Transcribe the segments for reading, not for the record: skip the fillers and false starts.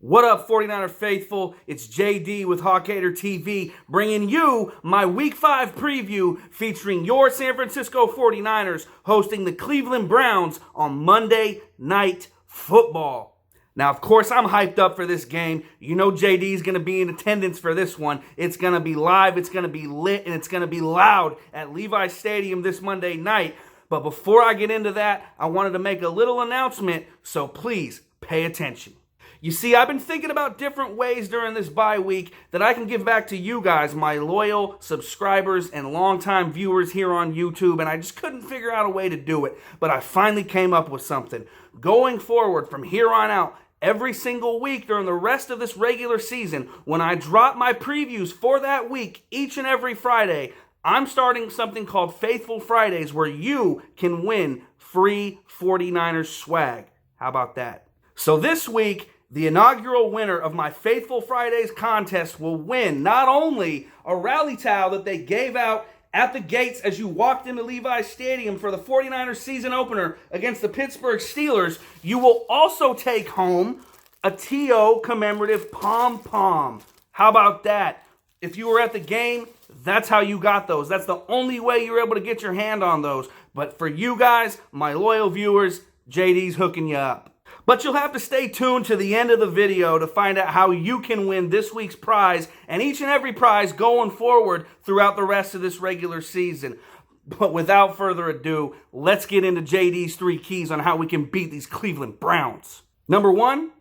What up, 49er faithful? It's JD with Hawkhater TV, bringing you my Week 5 preview featuring your San Francisco 49ers hosting the Cleveland Browns on Monday Night Football. Now, of course, I'm hyped up for this game. You know JD's going to be in attendance for this one. It's going to be live, it's going to be lit, and it's going to be loud at Levi's Stadium this Monday night. But before I get into that, I wanted to make a little announcement, so please pay attention. You see, I've been thinking about different ways during this bye week that I can give back to you guys, my loyal subscribers and longtime viewers here on YouTube, and I just couldn't figure out a way to do it. But I finally came up with something. Going forward from here on out, every single week during the rest of this regular season, when I drop my previews for that week each and every Friday, I'm starting something called Faithful Fridays where you can win free 49ers swag. How about that? So this week, the inaugural winner of my Faithful Fridays contest will win not only a rally towel that they gave out at the gates as you walked into Levi's Stadium for the 49ers season opener against the Pittsburgh Steelers, you will also take home a TO commemorative pom-pom. How about that? If you were at the game, that's how you got those. That's the only way you were able to get your hand on those. But for you guys, my loyal viewers, JD's hooking you up. But you'll have to stay tuned to the end of the video to find out how you can win this week's prize and each and every prize going forward throughout the rest of this regular season. But without further ado, let's get into JD's 3 keys on how we can beat these Cleveland Browns. Number 1,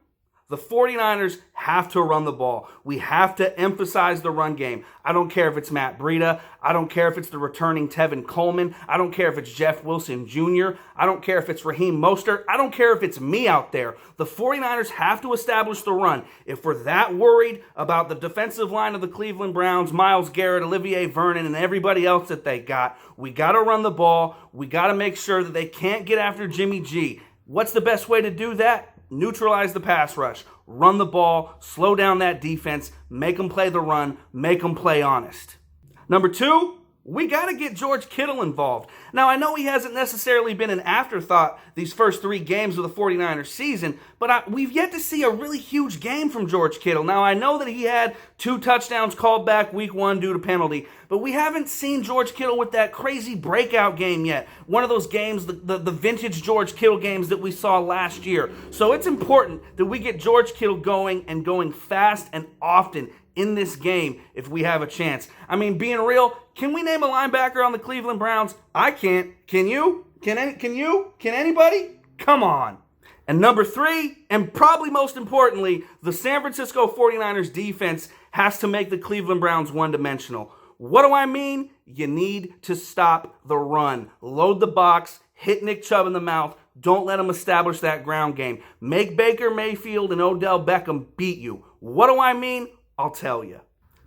the 49ers have to run the ball. We have to emphasize the run game. I don't care if it's Matt Breida. I don't care if it's the returning Tevin Coleman. I don't care if it's Jeff Wilson Jr. I don't care if it's Raheem Mostert. I don't care if it's me out there. The 49ers have to establish the run. If we're that worried about the defensive line of the Cleveland Browns, Myles Garrett, Olivier Vernon, and everybody else that they got, we got to run the ball. We got to make sure that they can't get after Jimmy G. What's the best way to do that? Neutralize the pass rush, run the ball, slow down that defense, make them play the run, make them play honest. Number 2, we got to get George Kittle involved. Now, I know he hasn't necessarily been an afterthought these first 3 games of the 49ers season, but we've yet to see a really huge game from George Kittle. Now, I know that he had 2 touchdowns called back week 1 due to penalty, but we haven't seen George Kittle with that crazy breakout game yet. One of those games, the vintage George Kittle games that we saw last year. So it's important that we get George Kittle going and going fast and often in this game if we have a chance. I mean, being real, can we name a linebacker on the Cleveland Browns? I can't. Can you? Can you? Can anybody? Come on. And number 3, and probably most importantly, the San Francisco 49ers defense has to make the Cleveland Browns one-dimensional. What do I mean? You need to stop the run. Load the box, hit Nick Chubb in the mouth. Don't let him establish that ground game. Make Baker Mayfield and Odell Beckham beat you. What do I mean? I'll tell you.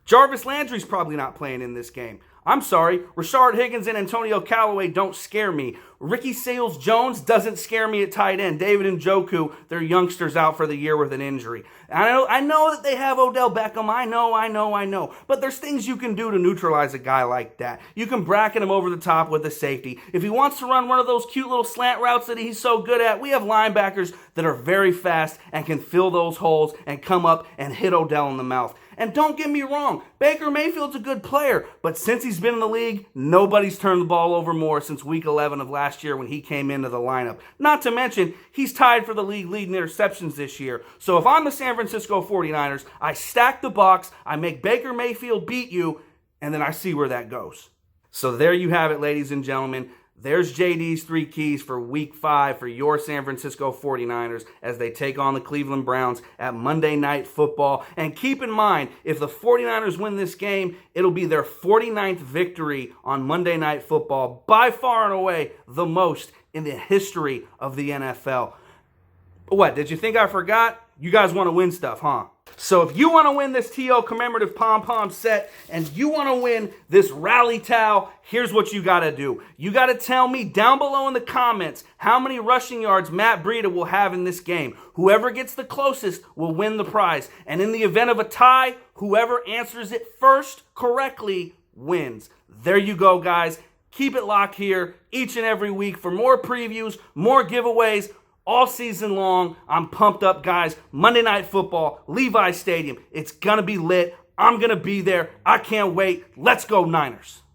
Jarvis Landry's probably not playing in this game. I'm sorry, Rashard Higgins and Antonio Callaway don't scare me. Ricky Seals-Jones doesn't scare me at tight end. David Njoku, they're youngsters out for the year with an injury. I know that they have Odell Beckham. I know. But there's things you can do to neutralize a guy like that. You can bracket him over the top with a safety. If he wants to run one of those cute little slant routes that he's so good at, we have linebackers that are very fast and can fill those holes and come up and hit Odell in the mouth. And don't get me wrong, Baker Mayfield's a good player, but since he's been in the league, nobody's turned the ball over more since week 11 of last year when he came into the lineup. Not to mention, he's tied for the league lead in interceptions this year. So if I'm the San Francisco 49ers, I stack the box, I make Baker Mayfield beat you, and then I see where that goes. So there you have it, ladies and gentlemen. There's JD's 3 keys for Week 5 for your San Francisco 49ers as they take on the Cleveland Browns at Monday Night Football. And keep in mind, if the 49ers win this game, it'll be their 49th victory on Monday Night Football, by far and away the most in the history of the NFL. What, did you think I forgot? You guys want to win stuff, huh? So if you want to win this TO commemorative pom-pom set and you want to win this rally towel, here's what you got to do. You got to tell me down below in the comments how many rushing yards Matt Breida will have in this game. Whoever gets the closest will win the prize. And in the event of a tie, whoever answers it first correctly wins. There you go, guys. Keep it locked here each and every week for more previews, more giveaways, all season long. I'm pumped up, guys. Monday Night Football, Levi's Stadium. It's going to be lit. I'm going to be there. I can't wait. Let's go Niners.